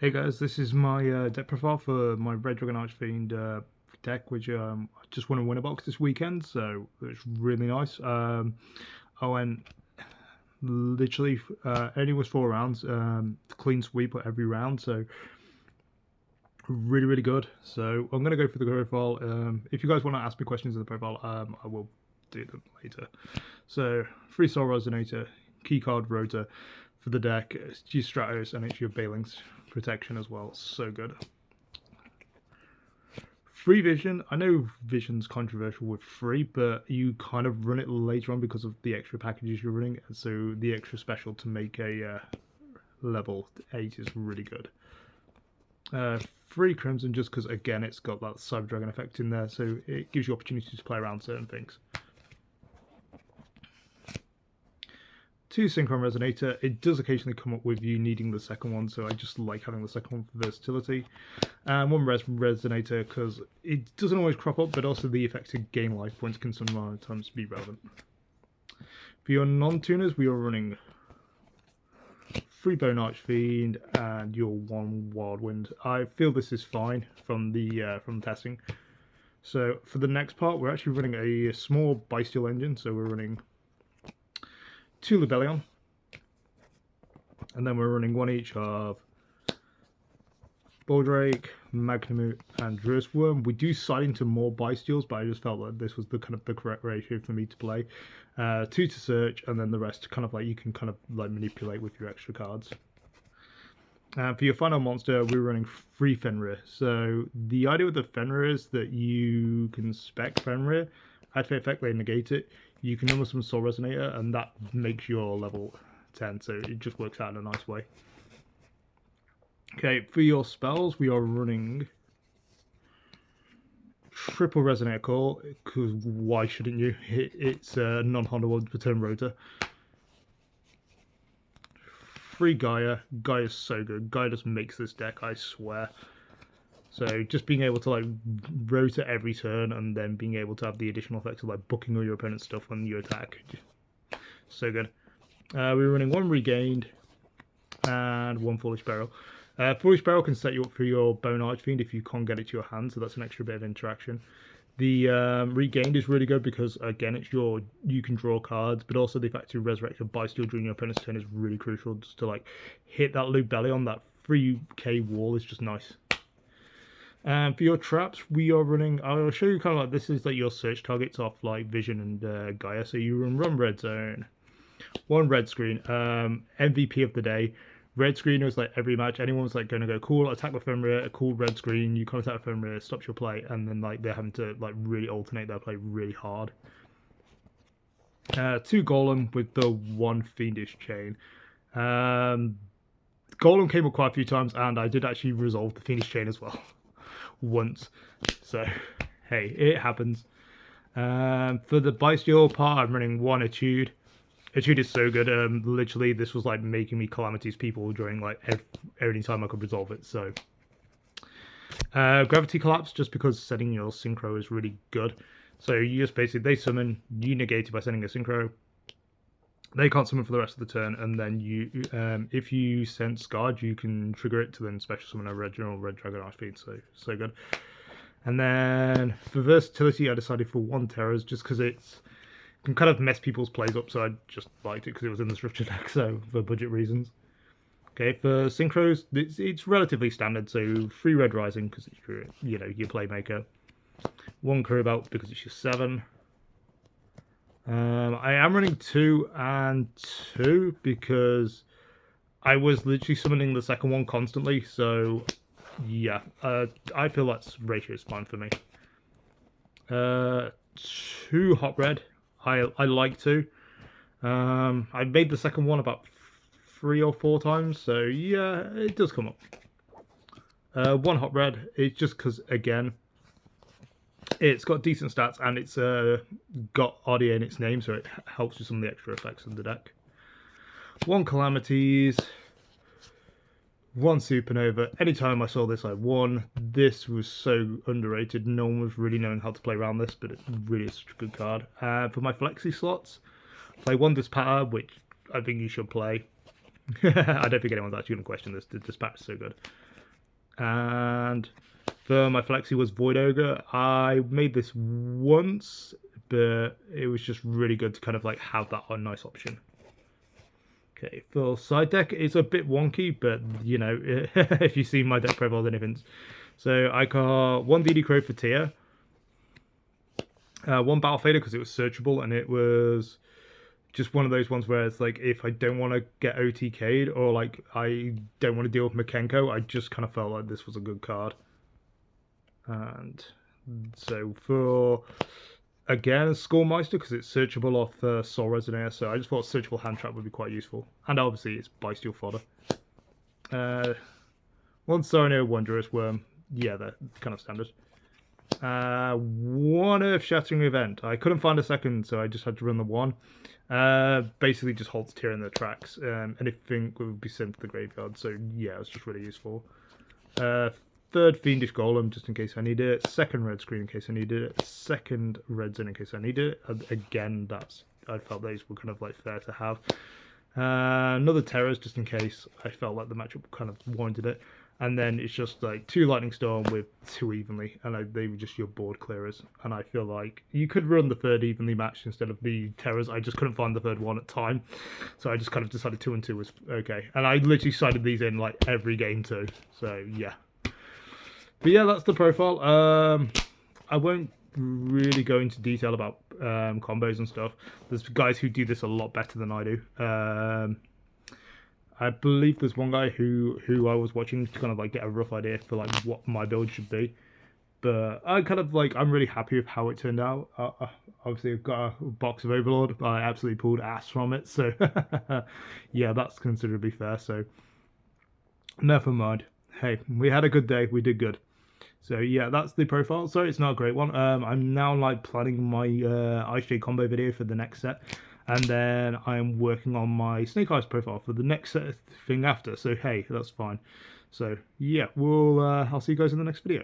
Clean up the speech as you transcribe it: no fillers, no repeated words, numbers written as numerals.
Hey guys, this is my deck profile for my Red Dragon Archfiend deck, which I just won a winner box this weekend, so it's really nice. I went literally only was 4 rounds, clean sweep every round, so really good. So I'm gonna go through the profile. If you guys want to ask me questions in the profile, I will do them later. So 3-star Resonator, Keycard Rotor for the deck. It's your Stratos and it's your Baling's protection as well. So good. Free Vision. I know Vision's controversial with free, but you kind of run it later on because of the extra packages you're running. So the extra special to make a level 8 is really good. Free Crimson just because again it's got that Cyber Dragon effect in there, so it gives you opportunity to play around certain things. 2 Synchron Resonator. It does occasionally come up with you needing the second one, so I just like having the second one for versatility. And 1 Resonator because it doesn't always crop up, but also the effect to gain life points can sometimes be relevant. For your non-tuners, we are running 3 Bone Archfiend and your 1 Wildwind. I feel this is fine from the testing. So for the next part, we're actually running a small Bestial engine, so we're running 2 Libellion, and then we're running 1 each of Boldrake, Magnamut, and Dressworm. We do side into more Bestials, but I just felt that this was the kind of the correct ratio for me to play. 2 to search, and then the rest kind of like you can kind of like manipulate with your extra cards. For your final monster, we're running 3 Fenrir. So the idea with the Fenrir is that you can spec Fenrir, activate effect, they negate it. You can number some Soul Resonator, and that makes your level 10, so it just works out in a nice way. Okay, for your spells, we are running Triple Resonator Call, because why shouldn't you? It's a non-Honda 1 per turn rotor. 3 Gaia. Gaia's so good. Gaia just makes this deck, I swear. So just being able to like rotate every turn and then being able to have the additional effects of like booking all your opponent's stuff when you attack. So good. We're running 1 Regained and 1 Foolish Barrel. Foolish Barrel can set you up for your Bone Archfiend if you can't get it to your hand, so that's an extra bit of interaction. The Regained is really good because again it's you can draw cards, but also the fact to resurrect a Bestial during your opponent's turn is really crucial, just to like hit that Libellion. That 3k wall is just nice. For your traps, we are running. I'll show you kind of like this is like your search targets off like Vision and Gaia. So you run Red Zone, 1 red screen. MVP of the day. Red screen was like every match. Anyone's like going to go cool, attack with Fenrir, a cool red screen. You contact with Fenrir, stops your play, and then like they're having to like really alternate their play really hard. 2 Golem with the 1 Fiendish Chain. Golem came up quite a few times, and I did actually resolve the Fiendish Chain as well. Once, so hey, it happens. For the Bestial part, I'm running 1 Etude. Etude is so good. Literally, this was like making me Calamity's people during like every time I could resolve it. So Gravity Collapse, just because setting your synchro is really good. So you just basically they summon, you negate it by sending a synchro. They can't summon for the rest of the turn, and then you, if you sense Guard, you can trigger it to then special summon a Red Dragon Archfiend. So good. And then for versatility, I decided for 1 Terrors just because it can kind of mess people's plays up. So I just liked it because it was in the structure deck. So for budget reasons. Okay, for synchros, it's relatively standard. So 3 Red Rising because it's your your playmaker. 1 Career Belt because it's your 7. I am running 2 and 2 because I was literally summoning the second one constantly, so yeah, I feel that ratio is fine for me. 2 Hot Red, I like 2. I made the second one about 3 or 4 times, so yeah, it does come up. 1 Hot Red, it's just because, again, it's got decent stats and it's got RDA in its name, so it helps with some of the extra effects in the deck. 1 Calamities, 1 Supernova. Anytime I saw this, I won. This was so underrated. No one was really knowing how to play around this, but it really is such a good card. For my flexi slots, play 1 Dispatter, which I think you should play. I don't think anyone's actually going to question this. The Dispatter is so good. And for my flexi was Void Ogre. I made this once, but it was just really good to kind of like have that nice option. Okay, for side deck, it's a bit wonky, but you know, if you see my deck profile, then it's so I got one DD Crow for tier, one Battle Fader because it was searchable, and it was just one of those ones where it's like if I don't want to get OTK'd or like I don't want to deal with Makenko, I just kind of felt like this was a good card. And so for again Skullmeister because it's searchable off Soul Resonator, so I just thought searchable hand trap would be quite useful, and obviously it's Bysteel fodder. One Sorrow, one Durus Worm, yeah, they're kind of standard. One Earth Shattering Event. I couldn't find a second, so I just had to run the one. Basically just halts tier in the tracks. Anything would be sent to the graveyard, so yeah, it's just really useful. Third Fiendish Golem, just in case I need it. Second Red Screen in case I needed it. Second Red Zone in case I needed it. And again, I felt those were kind of like fair to have. Another Terrors just in case I felt like the matchup kind of warranted it. And then it's just like 2 Lightning Storm with 2 evenly, and they were just your board clearers. And I feel like you could run the third evenly matched instead of the Terrors. I just couldn't find the third one at time, so I just kind of decided 2 and 2 was okay. And I literally sided these in like every game too. So yeah. But yeah, that's the profile. I won't really go into detail about combos and stuff. There's guys who do this a lot better than I do. I believe there's one guy who I was watching to kind of like get a rough idea for like what my build should be. But I kind of like, I'm really happy with how it turned out. Obviously I've got a box of Overlord, but I absolutely pulled ass from it. So yeah, that's considerably fair. So never mind. Hey, we had a good day. We did good. So yeah, that's the profile. Sorry, it's not a great one. I'm now like planning my IJ combo video for the next set. And then I'm working on my Snake Eyes profile for the next thing after. So hey, that's fine. So yeah, I'll see you guys in the next video.